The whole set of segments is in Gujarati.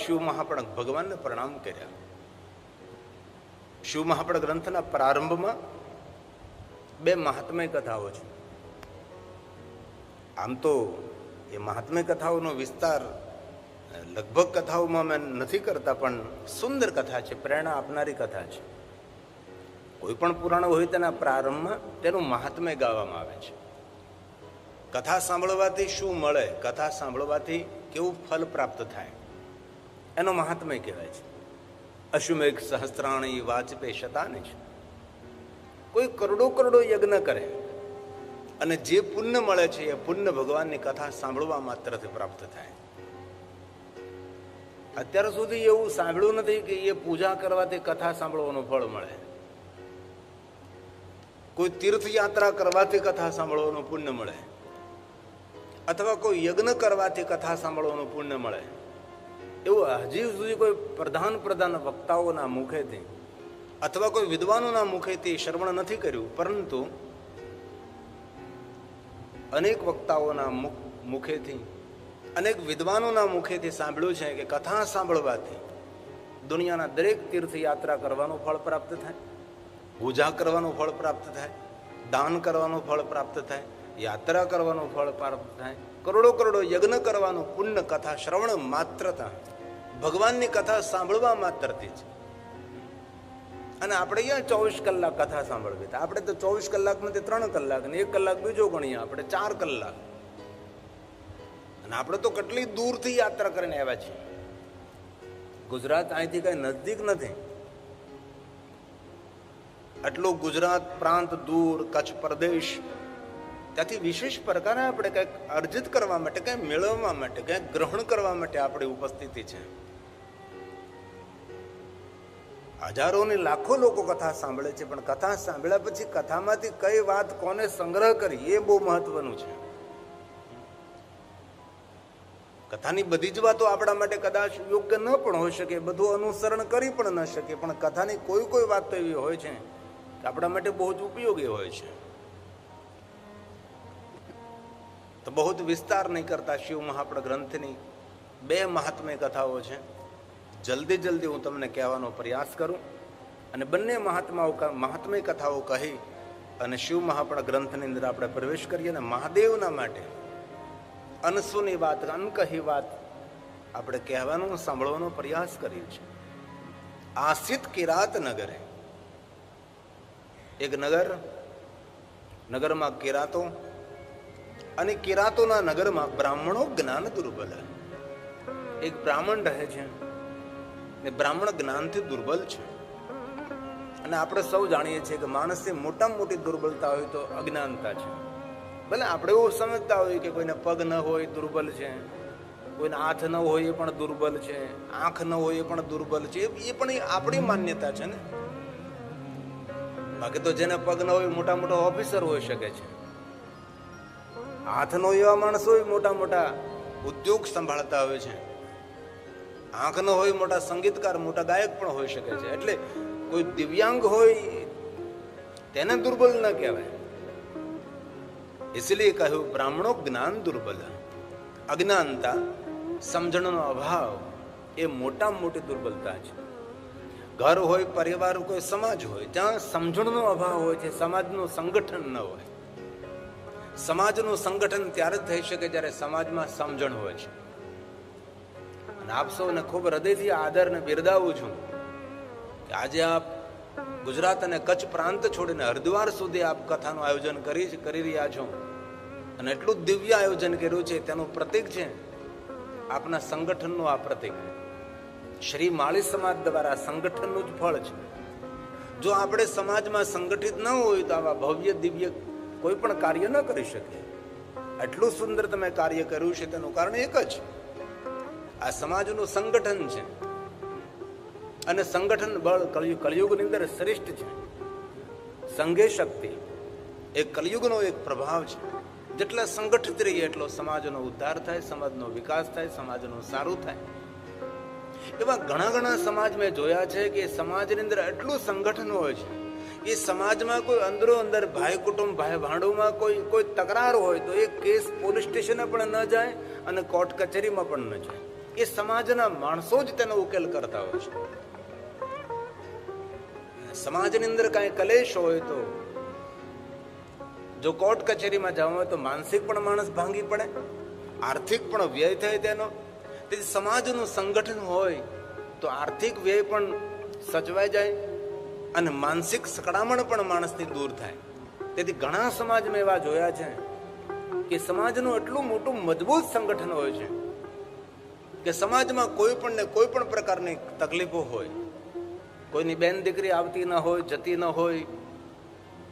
શિવ મહાપણ ભગવાનને પ્રણામ કર્યા. શિવ મહાપણ ગ્રંથના પ્રારંભમાં બે મહાત્મય કથાઓ છે. આમ તો એ મહાત્મય કથાઓનો વિસ્તાર લગભગ કથાઓમાં મેં નથી કરતા, પણ સુંદર કથા છે, પ્રેરણા આપનારી કથા છે. કોઈ પણ પુરાણ હોય તેના પ્રારંભમાં તેનું મહાત્મય ગાવામાં આવે છે. કથા સાંભળવાથી શું મળે, કથા સાંભળવાથી કેવું ફલ પ્રાપ્ત થાય, એનો મહાત્મય કહેવાય છે. અશ્વમેઘ સહસ્ત્રાણી વાજપે શતાની છે. કોઈ કરોડો કરોડો યજ્ઞ કરે અને જે પુણ્ય મળે છે એ પુણ્ય ભગવાનની કથા સાંભળવા માત્રથી પ્રાપ્ત થાય. અત્યાર સુધી એવું સાંભળ્યું નથી કે એ પૂજા કરવાથી કથા સાંભળવાનું ફળ મળે, કોઈ તીર્થયાત્રા કરવાથી કથા સાંભળવાનું પુણ્ય મળે, અથવા કોઈ યજ્ઞ કરવાથી કથા સાંભળવાનું પુણ્ય મળે. એવું હજી સુધી કોઈ પ્રધાન વક્તાઓના મુખેથી અથવા કોઈ વિદ્વાનોના મુખેથી શ્રવણ નથી કર્યું, પરંતુ અનેક વક્તાઓના મુખેથી, અનેક વિદ્વાનોના મુખેથી સાંભળ્યું છે કે કથા સાંભળવાથી દુનિયાના દરેક તીર્થયાત્રા કરવાનું ફળ પ્રાપ્ત થાય, પૂજા કરવાનું ફળ પ્રાપ્ત થાય, દાન કરવાનું ફળ પ્રાપ્ત થાય, યાત્રા કરવાનું ફળ પ્રાપ્ત થાય, કરોડો કરોડો યજ્ઞ કરવાનું પુણ્ય કથા શ્રવણ માત્રતા, ભગવાનની કથા સાંભળવા માત્રથી જ. અને આપણે અહીંયા 24 કલાક કથા સાંભળવી, આપણે તો 24 કલાકમાંથી 3 કલાક ને 1 કલાક બીજો ગણીએ, આપણે 4 કલાક. અને આપણે તો કેટલી દૂરથી યાત્રા કરીને આવ્યા છીએ. ગુજરાત અહીંથી કઈ નજદીક નથી. આટલું ગુજરાત પ્રાંત દૂર, કચ્છ પ્રદેશ, ત્યાંથી વિશેષ પ્રકારે આપણે કંઈક અર્જિત કરવા માટે, કંઈક મેળવવા માટે, કંઈક ગ્રહણ કરવા માટે આપણી ઉપસ્થિતિ છે. હજારો ને લાખો લોકો કથા સાંભળે છે, પણ કથા સાંભળ્યા પછી કથામાંથી કઈ વાત કોને સંગ્રહ કરી એ બહુ મહત્વનું છે. કથાની બધી જ વાતો આપણા માટે કદાચ યોગ્ય ન પણ હોઈ શકે, બધું અનુસરણ કરી પણ ન શકે, પણ કથાની કોઈ વાત તો એવી હોય છે કે આપણા માટે બહુ જ ઉપયોગી હોય છે. તો બહુ જ વિસ્તાર નહીં કરતા શિવ મહાપણ ગ્રંથની બે મહાત્મય કથાઓ છે. જલ્દી હું તમને કહેવાનો પ્રયાસ કરું અને બંને મહાત્મય કથાઓ કહી અને શિવ મહાપણ ગ્રંથની અંદર આપણે પ્રવેશ કરીએ. અને મહાદેવના માટે અનસુની વાત, અનકહી વાત આપણે કહેવાનો, સાંભળવાનો પ્રયાસ કરીએ છીએ. આસિત કિરાત નગરે, એક નગરમાં કિરાતો, અને કિરાતોના નગરમાં બ્રાહ્મણો જ્ઞાન દુર્બલ. એક બ્રાહ્મણ રહે છે ને બ્રાહ્મણ જ્ઞાનથી દુર્બલ છે. અને આપણે સૌ જાણીએ છીએ કે માણસની મોટામાં મોટી દુર્બલતા હોય તો અજ્ઞાનતા છે. ભલે આપણે એવું સમજતા હોય કે કોઈને પગ ન હોય દુર્બલ છે, કોઈને હાથ ન હોય એ પણ દુર્બલ છે, આંખ ન હોય એ પણ દુર્બલ છે, એ પણ આપણી માન્યતા છે ને. બાકી તો જેને પગ ન હોય મોટા મોટા ઓફિસર હોઈ શકે છે, હાથ નો એવા માણસો મોટા ઉદ્યોગ સંભાળતા હોય છે, આંખ નો હોય મોટા સંગીતકાર, મોટા ગાયક પણ હોઈ શકે છે. એટલે કોઈ દિવ્યાંગ હોય તેને દુર્બલ ન કહેવાય. इसलिए કહ્યું બ્રાહ્મણો જ્ઞાન દુર્બલ. અજ્ઞાનતા, સમજણનો અભાવ એ મોટામાં મોટી દુર્બલતા છે. ઘર હોય, પરિવાર, કોઈ સમાજ હોય, જ્યાં સમજણનો અભાવ હોય છે, સમાજનું સંગઠન ન હોય. સમાજનું સંગઠન ત્યારે જ થઈ શકે જ્યારે સમાજમાં સમજણ હોય છે. અને આપ સૌને ખૂબ હૃદયથી આદર ને બિરદાવું છું કે આજે આપ ગુજરાત અને કચ્છ પ્રાંત છોડીને હરિદ્વાર સુધી આપ કથાનું આયોજન કરી રહ્યા છો. અને એટલું દિવ્ય આયોજન કર્યું છે, તેનું પ્રતીક છે આપના સંગઠનનું. આ પ્રતીક શ્રી માળી સમાજ દ્વારા સંગઠનનું જ ફળ છે. જો આપણે સમાજમાં સંગઠિત ન હોય તો આવા ભવ્ય દિવ્ય કોઈ પણ કાર્ય ન કરી શકે. એટલું સુંદર તમે કાર્ય કર્યું છે તેનું કારણ એક જ, આ સમાજનું સંગઠન છે. અને સંગઠન બળ કળિયુગની અંદર શ્રેષ્ઠ છે. સંઘે શક્તિ એ કળિયુગનો એક પ્રભાવ છે. જેટલા સંગઠિત રહીએ એટલો સમાજનો ઉદ્ધાર થાય, સમાજનો વિકાસ થાય, સમાજનું સારું થાય. એવા ઘણા સમાજ મેં જોયા છે કે સમાજની અંદર એટલું સંગઠન હોય છે કે સમાજમાં કોઈ અંદરો અંદર ભાઈ કુટુંબ, ભાઈ ભાંડુમાં કોઈ તકરાર હોય તો એ કેસ પોલીસ સ્ટેશને પણ ન જાય અને કોર્ટ કચેરીમાં પણ ન જાય. એ સમાજના માણસો જ તેનો ઉકેલ કરતા હોય છે. સમાજની અંદર કાંઈ કલેશ હોય તો જો કોર્ટ કચેરીમાં જવું હોય તો માનસિક પણ માણસ ભાંગી પડે, આર્થિક પણ વ્યય થાય તેનો. તેથી સમાજનું સંગઠન હોય તો આર્થિક વ્યય પણ સચવાઈ જાય અને માનસિક સકડામણ પણ માણસથી દૂર થાય. તેથી ઘણા સમાજમાં એવા જોયા છે કે સમાજનું એટલું મોટું મજબૂત સંગઠન હોય છે કે સમાજમાં કોઈ પણ પ્રકારની તકલીફો હોય, કોઈની બેન દીકરી આવતી ન હોય, જતી ન હોય,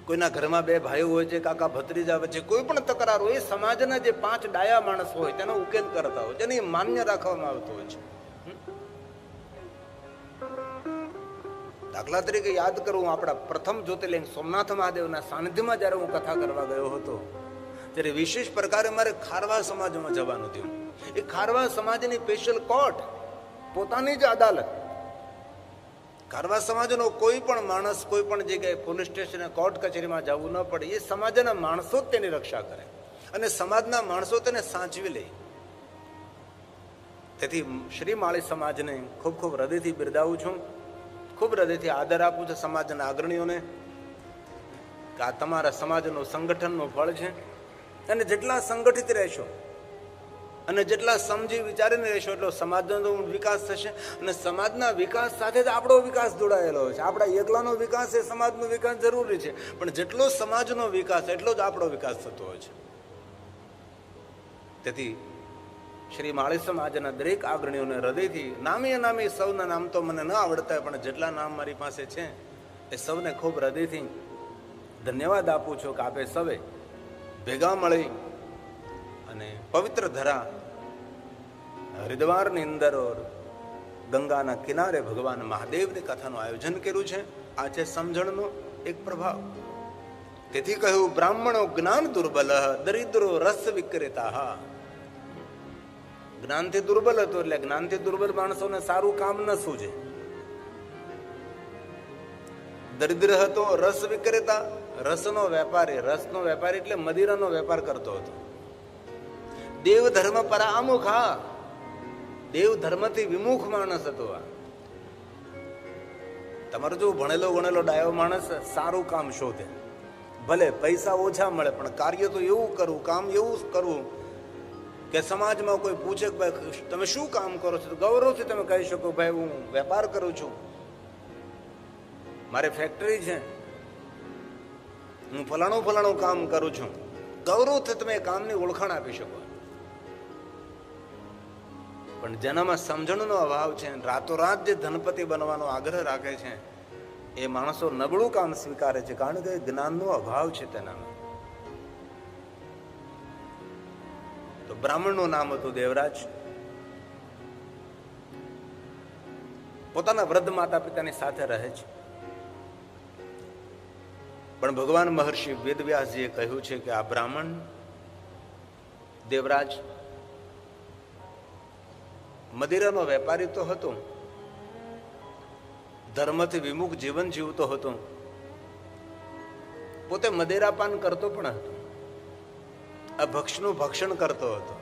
કોઈના ઘરમાં બે ભાઈઓ હોય છે, કાકા ભત્રીજા વચ્ચે કોઈ પણ તકરાર હોય, સમાજના જે 5 ડાયા માણસ હોય તેનો ઉકેલ કરતા હોય, જેને માન્ય રાખવામાં આવતો હોય છે. દાખલા તરીકે યાદ કરું, આપણા પ્રથમ જ્યોતિર્લિંગ સોમનાથ મહાદેવના સાનિધ્યમાં જયારે હું કથા કરવા ગયો હતો ત્યારે વિશેષ પ્રકારે મારે ખારવા સમાજમાં જવાનું થયું. એ ખારવા સમાજની સ્પેશિયલ કોર્ટ, પોતાની જ અદાલત. ખારવા સમાજનો કોઈ પણ માણસ કોઈ પણ જગ્યાએ પોલીસ સ્ટેશન કોર્ટ કચેરીમાં જવું ન પડે. એ સમાજના માણસો જ તેની રક્ષા કરે અને સમાજના માણસો તેને સાચવી લે. તેથી શ્રી માળી સમાજને ખૂબ ખૂબ હૃદયથી બિરદાવું છું, ખૂબ હૃદયથી આદર આપું છું સમાજના અગ્રણીઓને કે આ તમારા સમાજનું સંગઠનનું ફળ છે. અને જેટલા સંગઠિત રહેશો અને જેટલા સમજી વિચારીને રહેશો એટલો સમાજનો વિકાસ થશે. અને સમાજના વિકાસ સાથે જ આપણો વિકાસ જોડાયેલો છે. આપણા એકલાનો વિકાસ એ સમાજનો વિકાસ જરૂરી છે, પણ જેટલો સમાજનો વિકાસ એટલો જ આપણો વિકાસ થતો હોય છે. તેથી શ્રી માળી સમાજના દરેક અગ્રણીઓને હૃદયથી નામી સૌના નામ તો મને ન આવડતા, પણ જેટલા નામ મારી પાસે છે એ સૌને ખૂબ હૃદયથી ધન્યવાદ આપું છું કે આપે સૌએ ભેગા મળી અને પવિત્ર ધરા હરિદ્વારની અંદર ગંગાના કિનારે ભગવાન મહાદેવની કથાનું આયોજન કર્યું છે. આ છે સમજણનો એક પ્રભાવ. તેથી કહ્યું બ્રાહ્મણો જ્ઞાન દુર્બલ, દરિદ્રો રસ વિક્રેતા. જ્ઞાનથી દુર્બલ હતો એટલે જ્ઞાનથી દુર્બલ માણસોને સારું કામ ન સૂજે. દરિદ્ર હતો રસ વિક્રેતા, રસનો વેપારી. રસનો વેપારી એટલે મદિરાનો વેપાર કરતો હતો. દેવ ધર્મ પરામુખ, દેવ ધર્મથી વિમુખ માણસ હતો. આ તમારો જો ભણેલો ગણેલો ડાયો માણસ સારું કામ શોધે, ભલે પૈસા ઓછા મળે પણ કાર્ય તો એવું કરવું, કામ એવું કરવું કે સમાજમાં કોઈ પૂછે કે ભાઈ તમે શું કામ કરો છો, તો ગૌરવથી તમે કહી શકો ભાઈ હું વેપાર કરું છું, મારે ફેક્ટરી છે, હું ફલાણું કામ કરું છું. ગૌરવથી તમે કામની ઓળખાણ આપી શકો. પણ જેનામાં સમજણનો અભાવ છે, રાતોરાત જે ધનપતિ બનવાનો આગ્રહ રાખે છે, એ માણસો નબળું કામ સ્વીકારે છે, કારણ કે જ્ઞાનનો અભાવ છે તેનામાં. તો બ્રાહ્મણનું નામ હતું દેવરાજ. પોતાના વૃદ્ધ માતા પિતાની સાથે રહે છે, પણ ભગવાન મહર્ષિ વેદવ્યાસજીએ કહ્યું છે કે આ બ્રાહ્મણ દેવરાજ મદિરાનો વેપારી તો હતો, ધર્મથી વિમુખ જીવન જીવતો હતો, પોતે મદિરાપાન કરતો પણ હતો, આ ભક્ષનું ભક્ષણ કરતો હતો.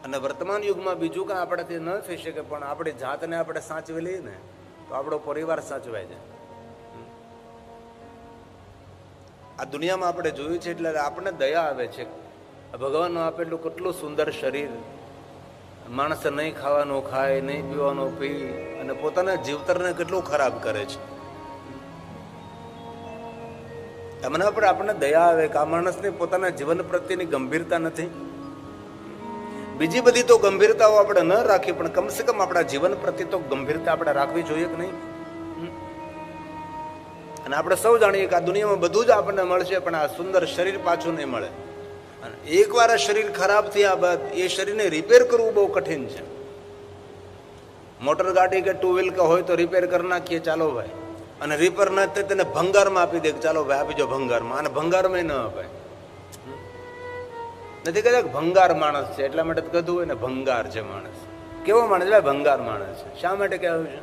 અને વર્તમાન યુગમાં બીજું કાંઈ આપણાથી ન થઈ શકે, પણ આપણી જાતને આપણે સાચવી લઈએ ને તો આપણો પરિવાર સાચવાય જાય. આ દુનિયામાં આપણે જોયું છે એટલે આપણને દયા આવે છે. ભગવાનનું આપેલું કેટલું સુંદર શરીર, માણસે નહીં ખાવાનું ખાય, નહીં પીવાનું પી અને પોતાના જીવતરને કેટલું ખરાબ કરે છે. એમના પર આપણને દયા આવે કે આ માણસને પોતાના જીવન પ્રત્યેની ગંભીરતા નથી. બીજી બધી તો ગંભીરતાઓ આપણે ન રાખીએ, પણ કમસે કમ આપણા જીવન પ્રત્યે તો ગંભીરતા આપણે રાખવી જોઈએ કે નહીં. અને આપણે સૌ જાણીએ કે આ દુનિયામાં બધું જ આપણને મળશે, પણ આ સુંદર શરીર પાછું નહીં મળે. અને એકવાર આ શરીર ખરાબ થયા બાદ એ શરીરને રિપેર કરવું બહુ કઠિન છે. મોટર ગાડી કે ટુ વ્હીલ કે હોય તો રિપેર કરી નાખીએ, ચાલો ભાઈ, અને રિપેર ના થાય તેને ભંગારમાં આપી દે, ચાલો ભાઈ આપી જો ભંગારમાં. અને ભંગારમાં ન અપાય. નથી કહેતા ભંગાર માણસ છે એટલા માટે કહેતું હોય ને ભંગાર છે માણસ. કેવો માણસ? ભાઈ ભંગાર માણસ છે. શા માટે કહેવું છે?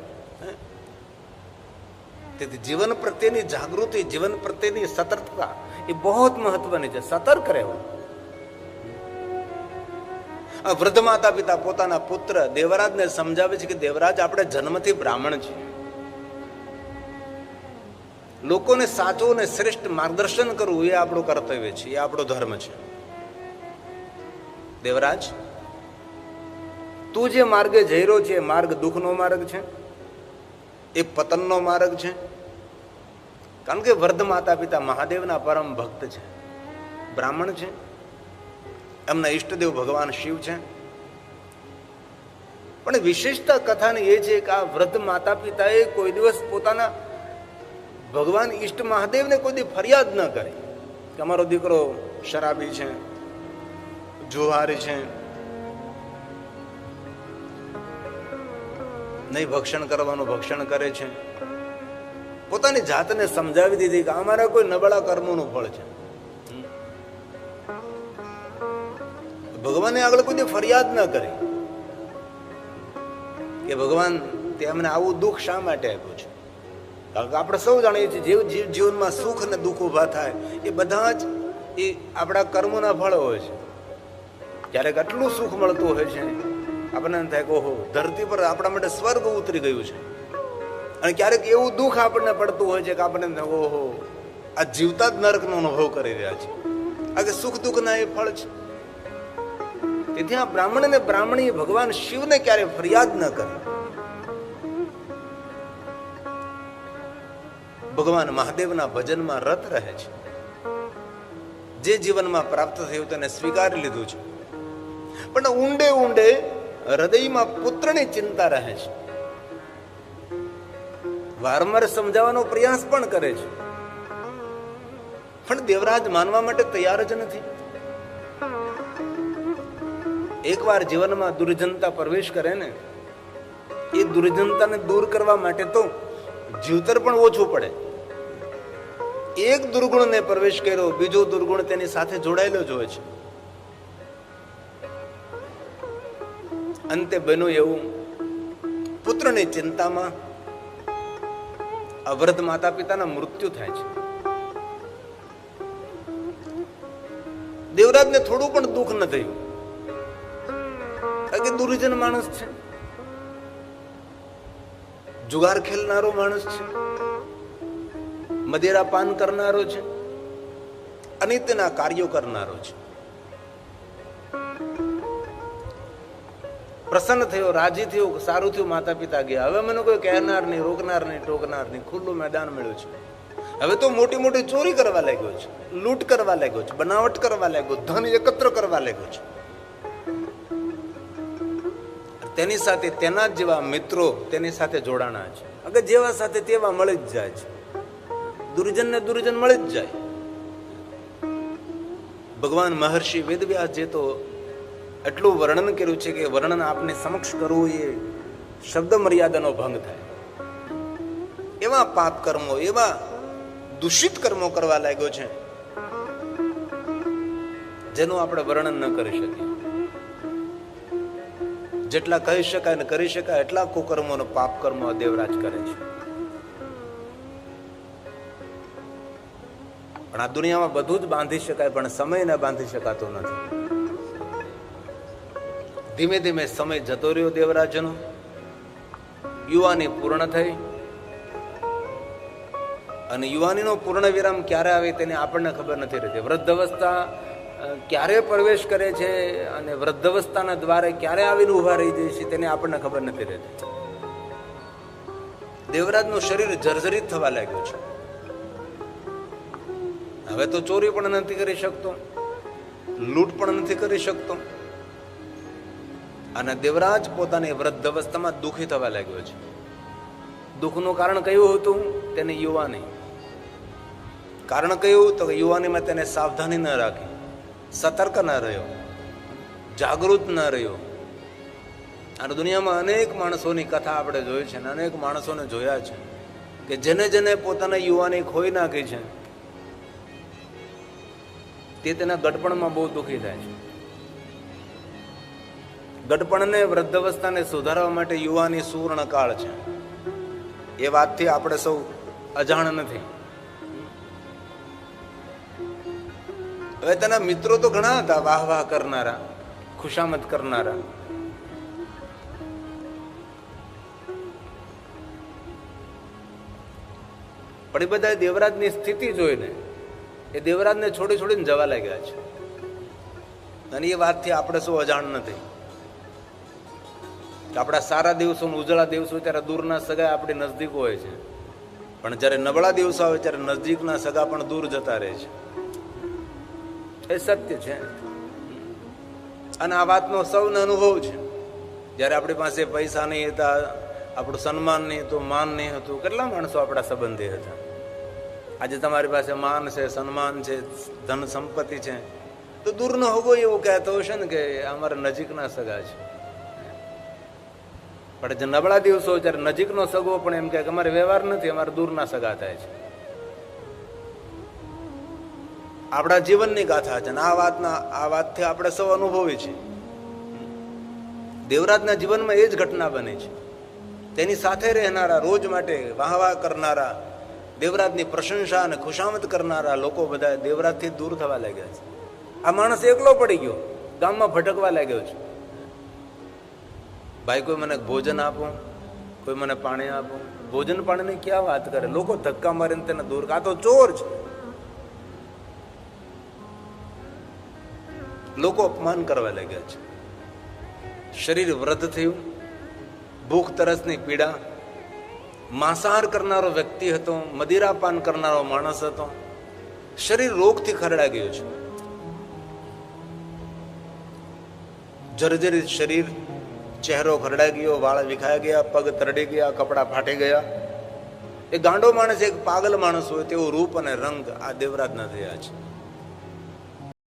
તેથી જીવન પ્રત્યેની જાગૃતિ, જીવન પ્રત્યેની સતર્કતા એ બહુ મહત્વની છે. સતર્ક રહેવું. આ વૃદ્ધ માતા પિતા પોતાના પુત્ર દેવરાજને સમજાવે છે કે દેવરાજ, આપણે જન્મથી બ્રાહ્મણ છીએ. લોકોને સાચું અને શ્રેષ્ઠ માર્ગદર્શન કરવું એ આપણું કર્તવ્ય છે, એ આપણો ધર્મ છે. દેવરાજ, તું જે માર્ગે જઈ રહ્યો છે એ માર્ગ દુઃખનો માર્ગ છે, એ પતનનો માર્ગ છે. કારણ કે વૃદ્ધ માતા પિતા મહાદેવના પરમ ભક્ત છે, બ્રાહ્મણ છે, એમના ઈષ્ટદેવ ભગવાન શિવ છે. પણ વિશેષતા કથાની એ છે કે આ વૃદ્ધ માતા પિતાએ કોઈ દિવસ પોતાના ભગવાન ઈષ્ટ મહાદેવને કોઈ દી ફરિયાદ ન કરી કે અમારો દીકરો શરાબી છે, જુહારી છે, નહીં ભક્ષણ કરવાનું ભક્ષણ કરે છે. પોતાની જાતને સમજાવી દીધી કે અમારા કોઈ નબળા કર્મોનું ફળ છે. ભગવાને આગળ કોઈ ફરિયાદ ન કરી કે ભગવાન તે અમને આવું દુઃખ શા માટે આપ્યું છે. કારણ કે આપણે સૌ જાણીએ છીએ જીવનમાં સુખ અને દુઃખ ઉભા થાય એ બધા જ એ આપણા કર્મોના ફળ હોય છે. ક્યારેક આટલું સુખ મળતું હોય છે આપણને એમ થાય કે ઓહો, ધરતી પર આપણા માટે સ્વર્ગ ઉતરી ગયું છે. અને ક્યારેક એવું દુઃખ આપણને પડતું હોય છે કે આપણને એમ થાય ઓહો, આ જીવતા જ નરકનો અનુભવ કરી રહ્યા છે. આ કે સુખ દુઃખના એ ફળ છે. તેથી આ બ્રાહ્મણ ને બ્રાહ્મણી ભગવાન શિવને ક્યારે ફરિયાદ ન કરી. ભગવાન મહાદેવના ભજનમાં રત રહે છે. જે જીવનમાં પ્રાપ્ત થયું તેને સ્વીકારી લીધું છે. પણ ઊંડે ઊંડે હૃદયમાં પુત્રની ચિંતા રહે છે. વારંવાર સમજાવવાનો પ્રયાસ પણ કરે છે, પણ દેવરાજ માનવા માટે તૈયાર જ નથી. એકવાર જીવનમાં દુર્જનતા પ્રવેશ કરે ને, એ દુર્જનતાને દૂર કરવા માટે તો જીવતર પણ ઓછું પડે. એક દુર્ગુણને પ્રવેશ કર્યો, બીજો દુર્ગુણ તેની સાથે જોડાયેલો જ હોય છે. અંતે બન્યું એવું, પુત્રની ચિંતામાં અવૃદ્ધ માતા પિતાના મૃત્યુ થાય છે. દેવરાજને થોડું પણ દુઃખ ન થયું, કારણ કે દુર્જન માણસ છે, જુગાર ખેલનારો માણસ છે, મદિરા પાન કરનારો છે, અનિત્યના કાર્યો કરનારો છે. પ્રસન્ન થયો, રાજી થયો, સારું થયું, માતા પિતા ગયા. હવે મને કોઈ કહેનાર નહીં, રોકનાર નહીં, ટોકનાર નહીં, ખુલ્લું મેદાન મળ્યું છે. હવે તો મોટી મોટી ચોરી કરવા લાગ્યો છે, લૂંટ કરવા લાગ્યો છે, બનાવટ કરવા લાગ્યો, ધન એકત્ર કરવા લાગ્યો છે. તેની સાથે તેના જેવા મિત્રો તેની સાથે જોડાણા છે. અગર જેવા સાથે તેવા મળી જ જાય છે. દુર્જન ને દુર્જન મળી જ જાય. ભગવાન મહર્ષિ વેદવ્યાસ જે તો એટલું વર્ણન કર્યું છે કે વર્ણન આપને સમક્ષ કરવું એ શબ્દ મર્યાદાનો ભંગ થાય. એવા પાપ કર્મો, એવા દૂષિત કર્મો કરવા લાગ્યો છે જેનું આપણે વર્ણન ન કરી શકીએ. જેટલા કહી શકાય ને કરી શકાય એટલા કુકર્મો, પાપ કર્મો દેવરાજ કરે છે. પણ આ દુનિયામાં બધું જ બાંધી શકાય, પણ સમય ને બાંધી શકાતો નથી. ધીમે ધીમે સમય જતો રહ્યો દેવરાજનો. યુવાની પૂર્ણ થઈ, અને યુવાનીનો પૂર્ણ વિરામ ક્યારે આવે તેને આપણને ખબર નથી રહેતી. વૃદ્ધ અવસ્થા ક્યારે પ્રવેશ કરે છે અને વૃદ્ધ અવસ્થાના દ્વારે ક્યારે આવીને ઉભા રહી જાય છે તેને આપણને ખબર નથી રહેતી. દેવરાજનું શરીર જર્જરિત થવા લાગ્યું છે. હવે તો ચોરી પણ નથી કરી શકતો, લૂંટ પણ નથી કરી શકતો, અને દેવરાજ પોતાની વૃદ્ધ અવસ્થામાં દુઃખી થવા લાગ્યો છે. દુઃખનું કારણ કયું હતું? તેની યુવાની. કારણ કયું? તો યુવાનીમાં તેને સાવધાની ન રાખી, સતર્ક ન રહ્યો, જાગૃત ન રહ્યો. અને દુનિયામાં અનેક માણસોની કથા આપણે જોઈ છે, અને અનેક માણસોને જોયા છે કે જેને જેને પોતાના યુવાની ખોઈ નાખી છે તે તેના ગડપણમાં બહુ દુઃખી થાય છે. ગડપણને, વૃદ્ધ અવસ્થાને સુધારવા માટે યુવાની સુવર્ણ કાળ છે. એ વાતથી આપણે સૌ અજાણ નથી. હવે તેના મિત્રો તો ઘણા હતા વાહ વાહ કરનારા, ખુશામત કરનારા. પણ એ બધા દેવરાજની સ્થિતિ જોઈને એ દેવરાજને છોડી છોડીને જવા લાગ્યા છે. અને એ વાતથી આપણે શું અજાણ નથી કે આપણા સારા દિવસો, ઉજળા દિવસો ત્યારે દૂરના સગા આપણી નજદીક હોય છે, પણ જ્યારે નબળા દિવસો આવે ત્યારે નજદીકના સગા પણ દૂર જતા રહે છે. એ સત્ય છે. અને આ વાતનો સૌને અનુભવ છે. જ્યારે આપણી પાસે પૈસા નહીં હતા, આપણું સન્માન નહીં હતું, માન નહીં હતું, કેટલા માણસો આપણા સંબંધી હતા. આજે તમારી પાસે માન છે, સન્માન છે, ધન સંપત્તિ છે, તો દૂરનો હોગો એવું કહેતો હશે ને કે અમારા નજીકના સગા છે. પણ જે નબળા દિવસો ત્યારે નજીકનો સગો પણ એમ કે અમારે વ્યવહાર નથી, અમારે દૂરના સગા થાય છે. આપણા જીવનની ગાથા છે. અને આ વાતથી આપણે સૌ અનુભવી છે. દેવરાજના જીવનમાં એ જ ઘટના બની છે. તેની સાથે રહેનારા, રોજ માટે વાહવાહ કરનારા, દેવરાજની પ્રશંસા અને ખુશામત કરનારા લોકો બધા દેવરાજથી દૂર થવા લાગ્યા છે. આ માણસ એકલો પડી ગયો, ગામમાં ભટકવા લાગ્યો છે. ભાઈ કોઈ મને ભોજન આપો, કોઈ મને પાણી આપો. ભોજન પાણીની ક્યાં વાત કરે, લોકો ધક્કા મારીને તેને દૂર. આ તો ચોર છે. લોકો અપમાન કરવા લાગ્યા છે. શરીર વૃદ્ધ થયું, ભૂખ તરસની પીડા. માંસાહાર કરનારો વ્યક્તિ હતો, મદિરાપાન કરનારો માણસ હતો. શરીર રોગથી ખરડા ગયું છે. જર્જરિત શરીર, ચહેરો ખરડાઈ ગયો, વાળ વિખાઈ ગયા, પગ તરડી ગયા, કપડાં ફાટી ગયા. એ ગાંડો માણસ, એક પાગલ માણસ હોય તેવું રૂપ અને રંગ આ દેવરાજના થયા છે.